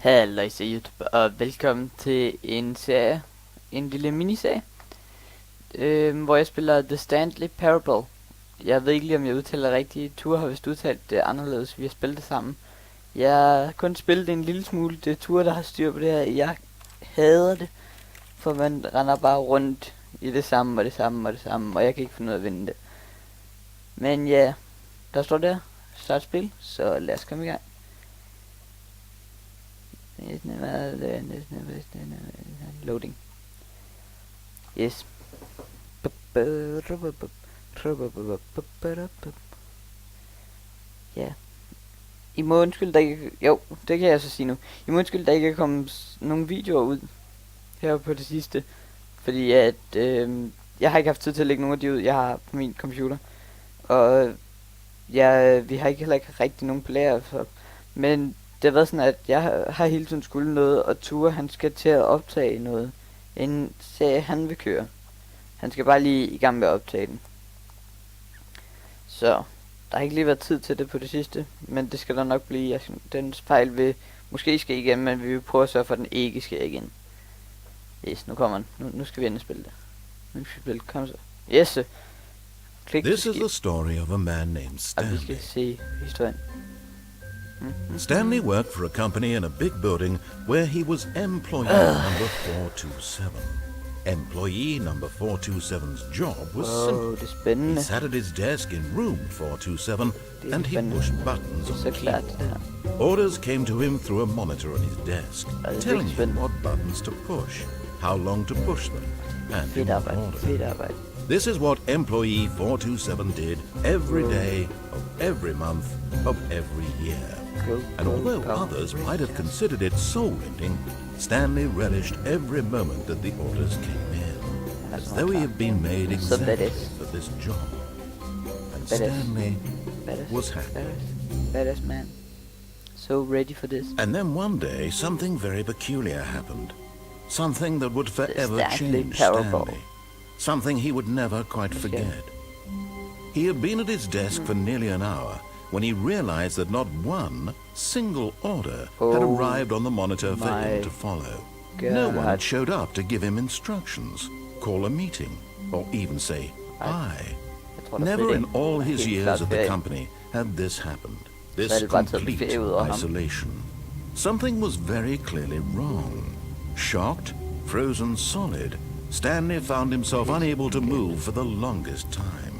Halløj til YouTube, og velkommen til en serie, en lille miniserie, hvor jeg spiller The Stanley Parable. Jeg ved ikke lige, om jeg udtaler rigtigt. Ture har vist udtalt det anderledes, vi har spillet det sammen. Jeg har kun spillet en lille smule. Det er Ture, der har styr på det her. Jeg hader det, for man render bare rundt i det samme og det samme og det samme, og jeg kan ikke finde ud af at vinde det. Men ja, der står der, start spil, så lad os komme i gang. Loading. Yes. Ja. I må undskylde, der ikke... Jo, det kan jeg så sige nu. I må undskylde, der ikke er kommet nogle videoer ud her på det sidste. Fordi at... jeg har ikke haft tid til at lægge nogle af de ud, jeg har på min computer. Og... ja, vi har heller ikke rigtig nogen på lager for... Men... det har været sådan, at jeg har hele tiden skulle noget, og Ture, han skal til at optage noget. En serie, han vil køre. Han skal bare lige i gang med at optage den. Så, der har ikke lige været tid til det på det sidste, men det skal der nok blive. Den fejl vil måske ske igen, men vi vil prøve at sørge for, at den ikke sker igen. Yes, nu kommer den. Nu skal vi endelig spille det. Nu skal vi spille, kom så. Yes! Klik. This is the story of a man named Og Stanley. vi skal se historien. Stanley worked for a company in a big building where he was employee number 427. Employee number 427's job was simple. Det er spændende. He sat at his desk in room 427 and he pushed buttons on the keyboard. Orders came to him through a monitor on his desk, telling him what buttons to push, how long to push them, and in what order. This is what employee 427 did every day of every month of every year. And although others might have considered it soul-ending, Stanley relished every moment that the orders came in, as though he had been made exactly for this job. And Stanley was happy. Badass man. So ready for this. And then one day, something very peculiar happened. Something that would forever change Stanley. Something he would never quite forget. He had been at his desk for nearly an hour when he realized that not one single order had arrived on the monitor for him to follow. No one had showed up to give him instructions, call a meeting, or even say hi. Never in all his years at the company had this happened. This complete isolation. Something was very clearly wrong. Shocked, frozen solid, Stanley found himself unable to move for the longest time.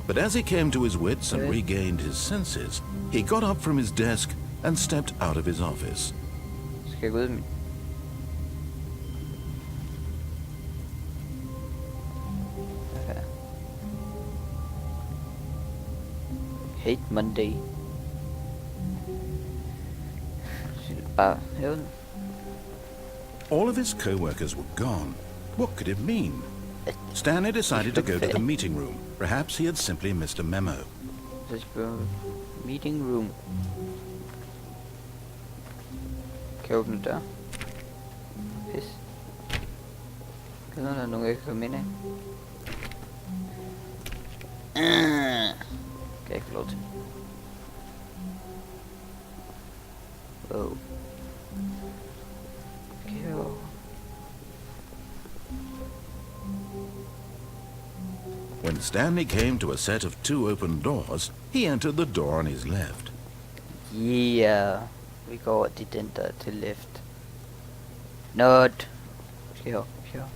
But as he came to his wits and regained his senses, he got up from his desk and stepped out of his office. Skal jeg gå ud af min... Okay. Hate Monday. Bare hæve den. All of his co-workers were gone. What could it mean? Stanley decided to go to the meeting room. Perhaps he had simply missed a memo. Meeting room. Kan jeg åbne dør? Pis. Kan der nogen, jeg kan komme ind af? Kan jeg ikke få lov til? Wow. Okay. When Stanley came to a set of 2 open doors, he entered the door on his left. Yeah, vi går over den der til left. Not. Here.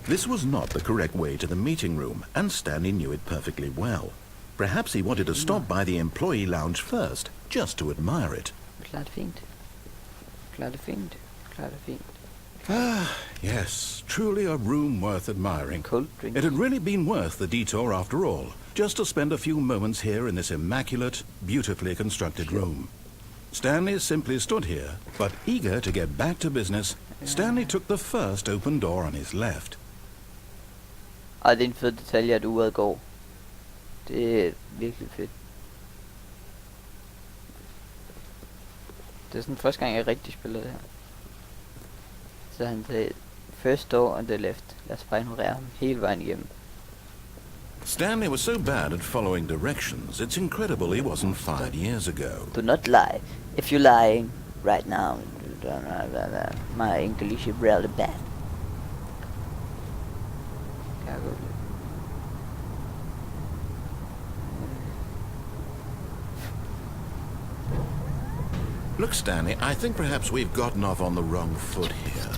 This was not the correct way to the meeting room, and Stanley knew it perfectly well. Perhaps he wanted to stop by the employee lounge first, just to admire it. Klart fint. Ah, yes, truly a room worth admiring. It had really been worth the detour after all, just to spend a few moments here in this immaculate, beautifully constructed room. Stanley simply stood here, but eager to get back to business, Stanley took the first open door on his left. Og det er en fed detalje, at uret går. Det er virkelig fedt. Det er sådan første gang, jeg rigtig spiller det her. Så han sagde, first door on the left. Lad os bare ignorere ham hele vejen igennem. Stanley was so bad at following directions, it's incredible he wasn't fired years ago. Do not lie. If you're lying right now, My English is really bad. Kan jeg gå lidt? Look, Stanley, I think perhaps we've gotten off on the wrong foot here.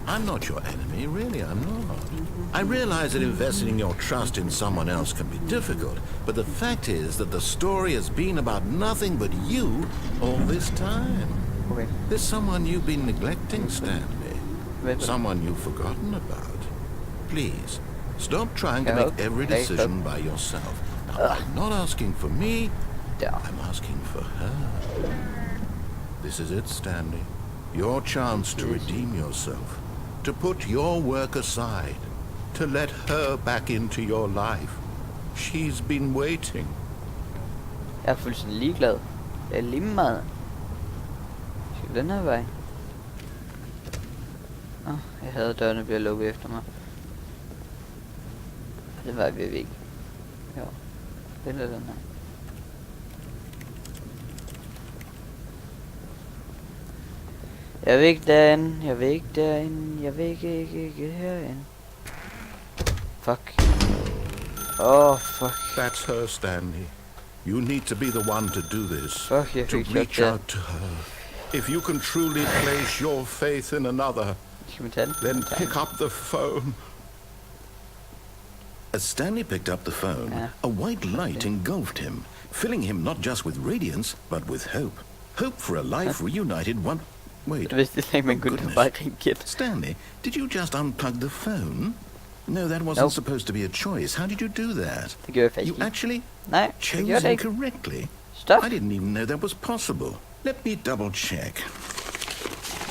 I'm not your enemy, really, I'm not. I realize that investing your trust in someone else can be difficult, but the fact is that the story has been about nothing but you all this time. Okay. There's someone you've been neglecting, Stanley. Someone you've forgotten about. Please, stop trying to make every decision by yourself. Now, I'm not asking for me, I'm asking for her. This is it, Stanley. Your chance to redeem yourself. To put your work aside. To let her back into your life. She's been waiting. Jeg er fuldstændig ligeglad. Jeg er lige meget. Skal vi den her vej? Jeg havde dørene bliver lukket efter mig. Det var vi ikke. Jo. Den er den her. Jeg vil ikke derinde, jeg vil ikke derinde, jeg vil ikke herinde. Fuck. Oh, fuck. That's her, Stanley. You need to be the one to do this. Fuck, jeg to fik reach out to her. If you can truly place your faith in another, then pick up the phone. As Stanley picked up the phone, a white light engulfed him, filling him not just with radiance, but with hope. Hope for a life reunited one... Wait, Stanley, did you just unplug the phone? No, that wasn't supposed to be a choice. How did you do that? You actually chose incorrectly. Stop. I didn't even know that was possible. Let me double check.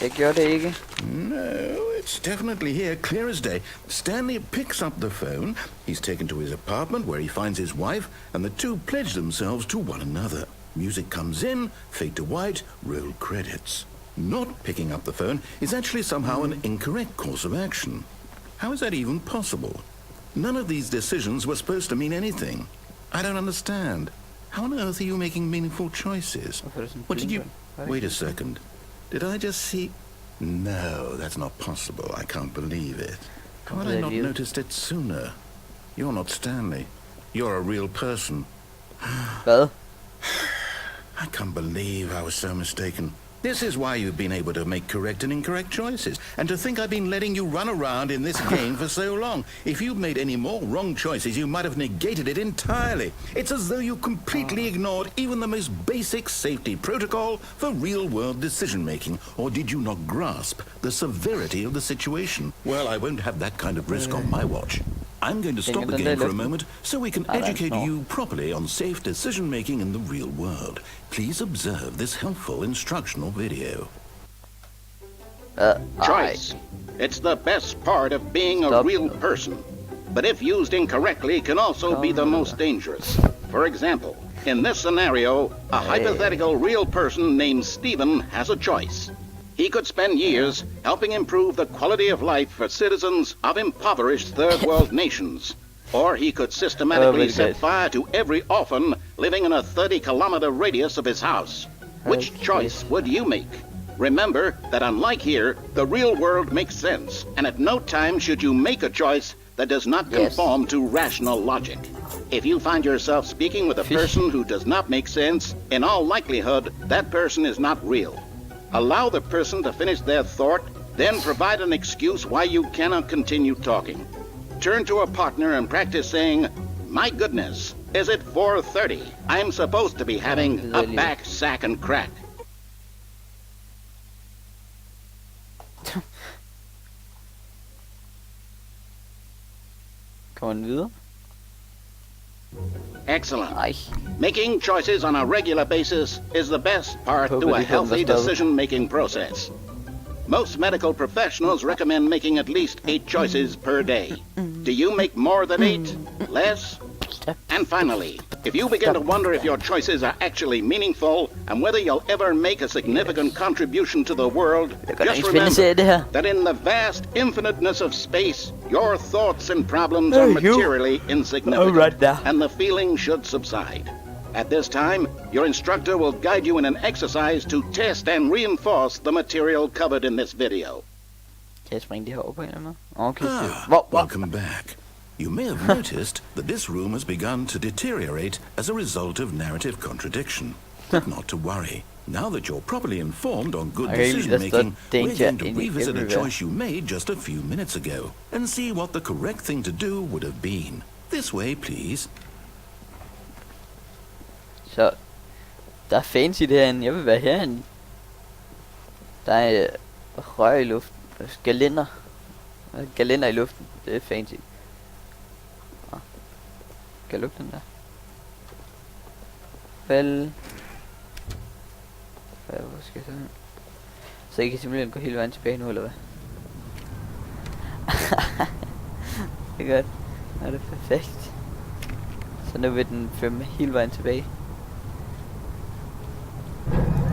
Jeg gjorde det ikke. No, it's definitely here, clear as day. Stanley picks up the phone. He's taken to his apartment where he finds his wife, and the two pledge themselves to one another. Music comes in, fade to white, roll credits. Not picking up the phone is actually somehow an incorrect course of action. How is that even possible? None of these decisions were supposed to mean anything. I don't understand. How on earth are you making meaningful choices? What did you... Wait a second. Did I just see... No, that's not possible. I can't believe it. How had I not noticed it sooner? You're not Stanley. You're a real person. Hvad? I can't believe I was so mistaken. This is why you've been able to make correct and incorrect choices. And to think I've been letting you run around in this game for so long. If you'd made any more wrong choices, you might have negated it entirely. It's as though you completely ignored even the most basic safety protocol for real-world decision-making. Or did you not grasp the severity of the situation? Well, I won't have that kind of risk on my watch. I'm going to stop the game for a moment so we can educate you properly on safe decision-making in the real world. Please observe this helpful instructional video. Choice. It's the best part of being a real person. But if used incorrectly, can also be the most dangerous. For example, in this scenario, a hypothetical real person named Stephen has a choice. He could spend years helping improve the quality of life for citizens of impoverished third world nations. Or he could systematically set fire to every orphan living in a 30-kilometer radius of his house. Which choice would you make? Remember that unlike here, the real world makes sense, and at no time should you make a choice that does not conform to rational logic. If you find yourself speaking with a person who does not make sense, in all likelihood, that person is not real. Allow the person to finish their thought, then provide an excuse why you cannot continue talking. Turn to a partner and practice saying, "My goodness, is it 4:30? I'm supposed to be having a back, sack, and crack." Kommer den videre? Excellent. Making choices on a regular basis is the best part to a healthy decision-making process. Most medical professionals recommend making at least 8 choices per day. Do you make more than 8? Less? And finally, if you begin to wonder if your choices are actually meaningful and whether you'll ever make a significant contribution to the world, just remember that in the vast infiniteness of space, your thoughts and problems are materially insignificant, and the feeling should subside. At this time, your instructor will guide you in an exercise to test and reinforce the material covered in this video. Kan jeg springe det her over på en eller anden måde? Okay, Welcome back. You may have noticed that this room has begun to deteriorate as a result of narrative contradiction. But not to worry. Now that you're properly informed on good decision-making, we're going to revisit a choice you made just a few minutes ago and see what the correct thing to do would have been. This way, please. Så, der er fancy derinde. Jeg vil være herinde. Der er rør i luften. Galender. Galender i luften. Det er fancy. Kan jeg lukke den der? Vel. Hvor skal jeg så hen? Så I kan simpelthen gå hele vejen tilbage nu, eller hvad? Det er godt. Nå, det er perfekt. Så nu vil den føre mig hele vejen tilbage.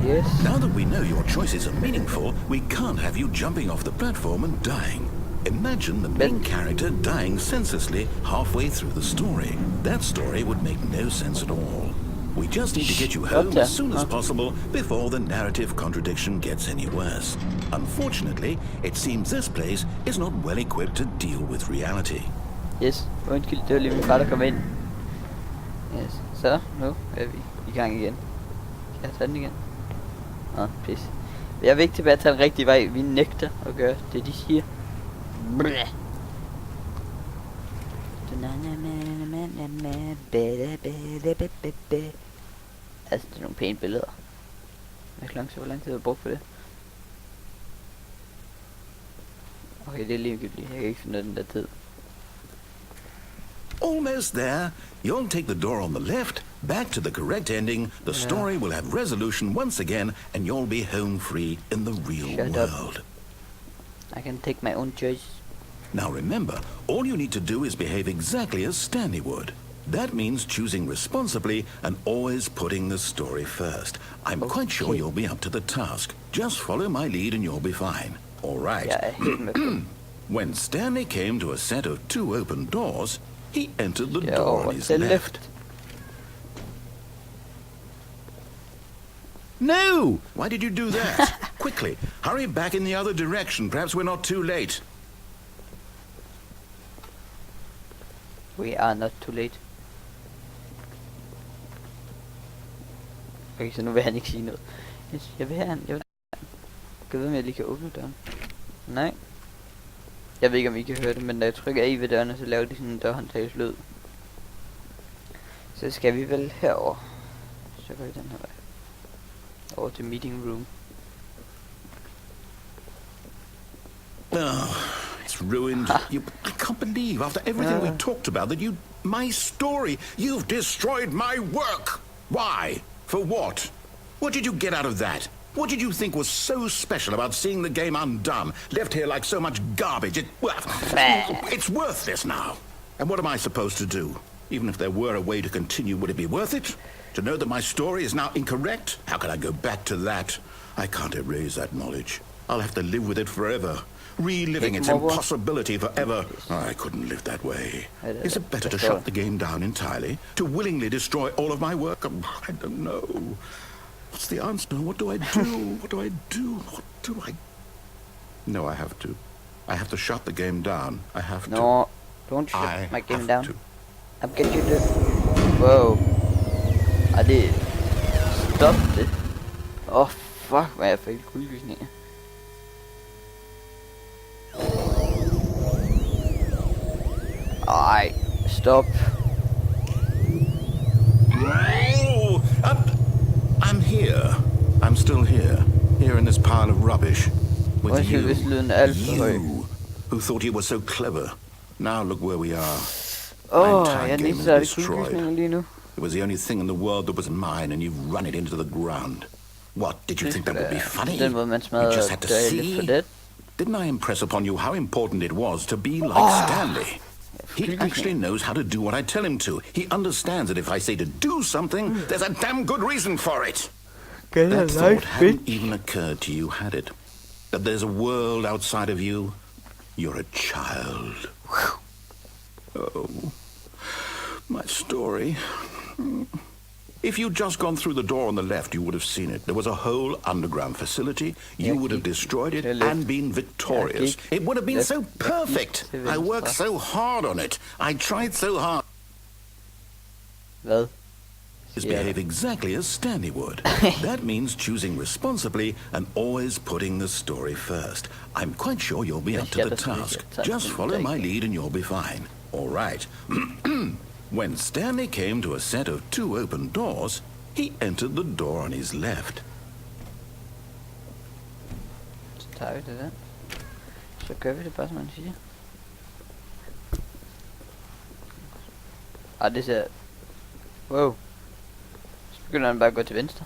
Yes. Now that we know your choices are meaningful, we can't have you jumping off the platform and dying. Imagine the main character dying senselessly halfway through the story. That story would make no sense at all. We just need to get you home as soon as possible before the narrative contradiction gets any worse. Unfortunately, it seems this place is not well equipped to deal with reality. Yes, undskyld, det var lige min far, der kom ind. Yes, så nu er vi i gang igen. Kan jeg tage den igen? Nå, pis. Jeg vil ikke tilbage at tage den rigtige vej. Vi nægter at gøre det, de siger. Altså, det er nogle pæne billeder. Jeg kan langt så, hvor lang tid jeg har brugt på det. Okay, det er ligegyldigt. Jeg kan ikke finde den der tid. Almost there. You'll take the door on the left, back to the correct ending. The story will have resolution once again, and you'll be home free in the real world. I can take my own choice. Now remember, all you need to do is behave exactly as Stanley would. That means choosing responsibly and always putting the story first. I'm quite sure you'll be up to the task. Just follow my lead and you'll be fine. All right. When Stanley came to a set of 2 open doors, he entered the door on his left. No! Why did you do that? Quickly, hurry back in the other direction. Perhaps we're not too late. We are not too late. Okay, så nu vil han ikke sige noget. Jeg vil have han. Jeg ved, om jeg lige kan åbne døren. Nej. Jeg ved ikke, om I kan høre det, men når jeg trykker i ved dørene, så laver de sådan en dørhåndtagslyd. Så skal vi vel herover. Så går vi den her vej. Over til meeting room. Oh, it's ruined. I can't believe, after everything we talked about, that my story, you've destroyed my work. Why? For what? What did you get out of that? What did you think was so special about seeing the game undone, left here like so much garbage? It's worthless now. And what am I supposed to do? Even if there were a way to continue, would it be worth it? To know that my story is now incorrect? How can I go back to that? I can't erase that knowledge. I'll have to live with it forever. Reliving its impossibility forever. I couldn't live that way. Is it better to shut the game down entirely? To willingly destroy all of my work? I don't know. What's the answer? What do I do? What do I do? What do I... No, I have to. I have to shut the game down. I have to. No, don't shut my game down. I'm getting you to... Whoa. I did. Stop it. Oh, fuck, hvad jeg fik kuldegysninger. Ej, stop. Oh, I'm here. I'm still here. Here in this pile of rubbish. With you. You, who thought you were so clever. Now look where we are. My entire game is destroyed. It was the only thing in the world that was mine, and you've run it into the ground. What, did you think that would be funny? You just had to see? Didn't I impress upon you how important it was to be like Stanley? He actually knows how to do what I tell him to. He understands that if I say to do something, there's a damn good reason for it. That thought hadn't even occurred to you, had it? That there's a world outside of you? You're a child. Oh, my story. If you'd just gone through the door on the left, you would have seen it. There was a whole underground facility. You would have destroyed it and been victorious. It would have been so perfect. I worked so hard on it. I tried so hard. Hvad? Behave exactly as Stanley would. That means choosing responsibly and always putting the story first. I'm quite sure you'll be up to the task. Just follow my lead and you'll be fine. All right. When Stanley came to a set of 2 open doors, he entered the door on his left. Så tager vi det der. Så gør vi det bare, som man siger. Det ser... Wow. Så begynder han bare at gå til venstre.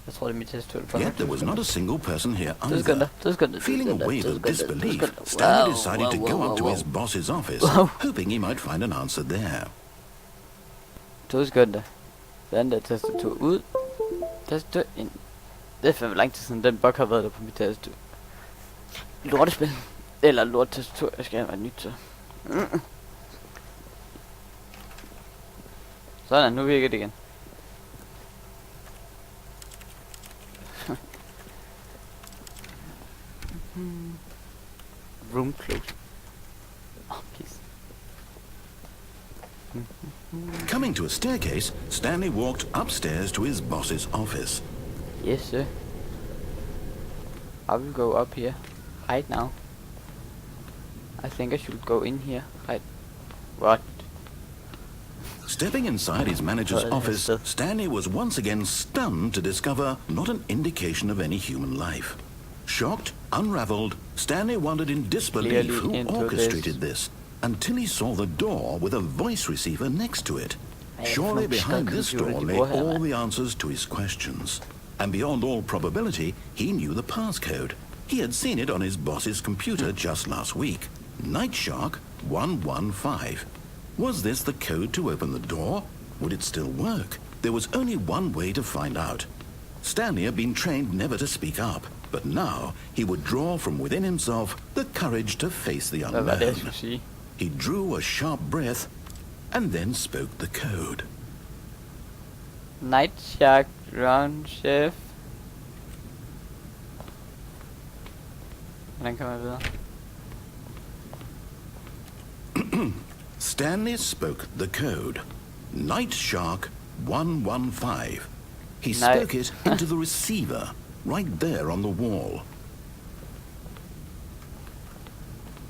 Jeg tror, det er mit tastatur. Yet there was not a single person here To either. sekunder. Feeling a wave of disbelief, Stanley decided to go up to his boss's office, hoping he might find an answer there. 2 sekunder. Den der tastatur ud. Tastatur ind. Det er fandme lang tid siden, den bug har været der på mit tastatur. Lortespil. Eller lort-tastatur. Jeg skal have et nyt så. Sådan, nu virker det igen. Room close. Please. Coming to a staircase, Stanley walked upstairs to his boss's office. Yes, sir. I will go up here right now. I think I should go in here right. What? Stepping inside his manager's office, Stanley was once again stunned to discover not an indication of any human life. Shocked, unraveled, Stanley wondered in disbelief who orchestrated this, until he saw the door with a voice receiver next to it. Surely behind this door lay all the answers to his questions. And beyond all probability, he knew the passcode. He had seen it on his boss's computer just last week. Nightshark 115. Was this the code to open the door? Would it still work? There was only one way to find out. Stanley had been trained never to speak up, but now he would draw from within himself the courage to face the unknown. He drew a sharp breath and then spoke the code. Nightshark round chef. Hvordan kan man videre? Stanley spoke the code. Nightshark 115. He spoke it into the receiver, right there on the wall.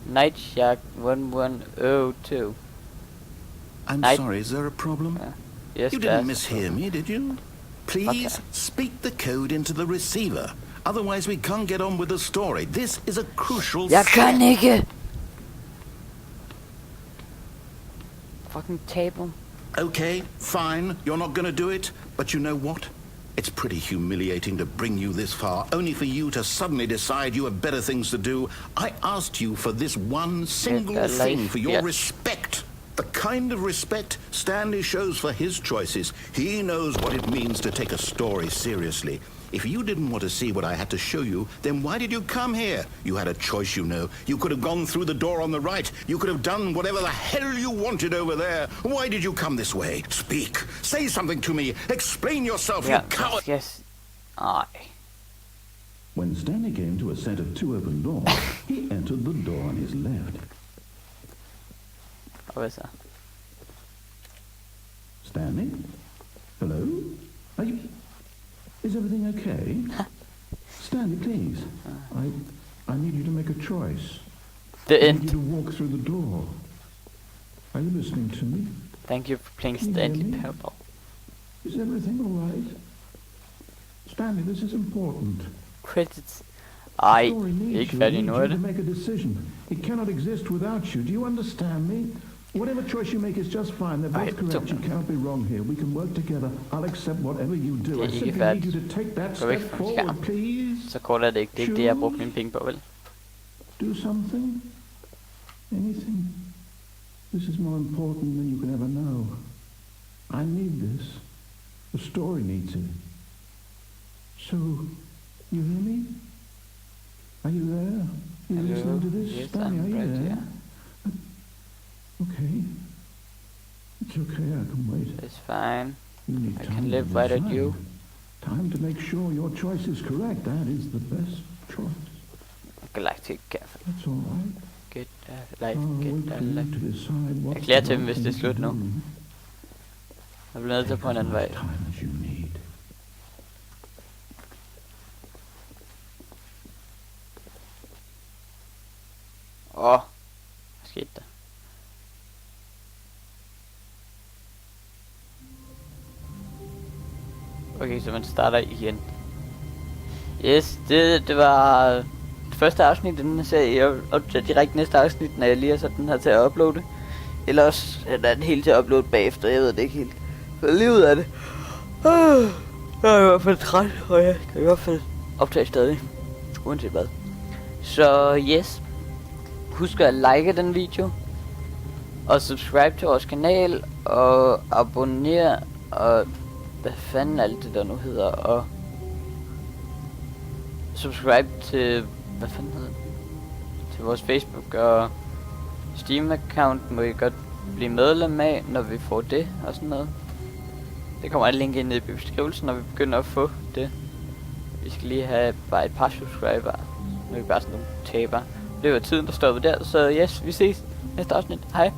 Nightshark 1102. I'm sorry, is there a problem? Yes, you didn't mishear me, did you? Please speak the code into the receiver. Otherwise we can't get on with the story. This is a crucial Jeg kan ikke! Fucking table. Okay, fine, you're not gonna do it, but you know what? It's pretty humiliating to bring you this far, only for you to suddenly decide you have better things to do. I asked you for this one single thing, for your respect. The kind of respect Stanley shows for his choices. He knows what it means to take a story seriously. If you didn't want to see what I had to show you, then why did you come here? You had a choice, you know. You could have gone through the door on the right. You could have done whatever the hell you wanted over there. Why did you come this way? Speak. Say something to me. Explain yourself, you coward. Yes. When Stanley came to a set of 2 open doors, he entered the door on his left. Where's that? Stanley? Hello? Are you... Is everything okay? Stanley, please. I need you to make a choice. The I end. need you to walk through the door. Are you listening to me? Thank you for playing Stanley Parable. Is everything all right? Stanley, this is important. Credits. Ikke færdig nu, er det? Make a decision. It cannot exist without you. Do you understand me? Whatever choice you make is just fine. They're both correct. You cannot be wrong here. We can work together. I'll accept whatever you do. I simply need you to take that step forward, please. Så kort er det ikke. Det er ikke det, jeg har brugt mine penge på, vel? Do something? Anything? This is more important than you can ever know. I need this. The story needs it. So, you hear me? Are you there? You listening to this? Yes, Stanley, are you right there? here. Okay. It's okay, I can wait. It's fine. I can live without you. Time to make sure your choice is correct. That is the best choice. Galactic Cafe. That's all right. Get life, I'll get wait for you life. to decide what's Jeg klæder the til dem, right hvis det er thing slut to nu. do. Jeg bliver nødt til på en anden vej. Time as you need. Hvad skete der? Okay, så man starter igen. Yes, det var det første afsnit i den her serie. Jeg optager direkte næste afsnit, når jeg lige har sat den her til at uploade. Eller også er den helt til at uploade bagefter, jeg ved det ikke helt. For lige ud af det. Jeg er i hvert fald træt, og jeg kan i hvert fald optage stadig. Uanset hvad. Så yes. Husk at like den video. Og subscribe til vores kanal. Og abonnere. Og hvad fanden alt det der nu hedder. Og subscribe til, hvad fanden hedder det? Til vores Facebook og Steam account må I godt blive medlem af, når vi får det og sådan noget. Det kommer et link ind i beskrivelsen, når vi begynder at få det. Vi skal lige have bare et par subscriber. Nu er vi bare sådan nogle taber. Det var tiden, der stoppede der, så yes, vi ses næste afsnit. Hej.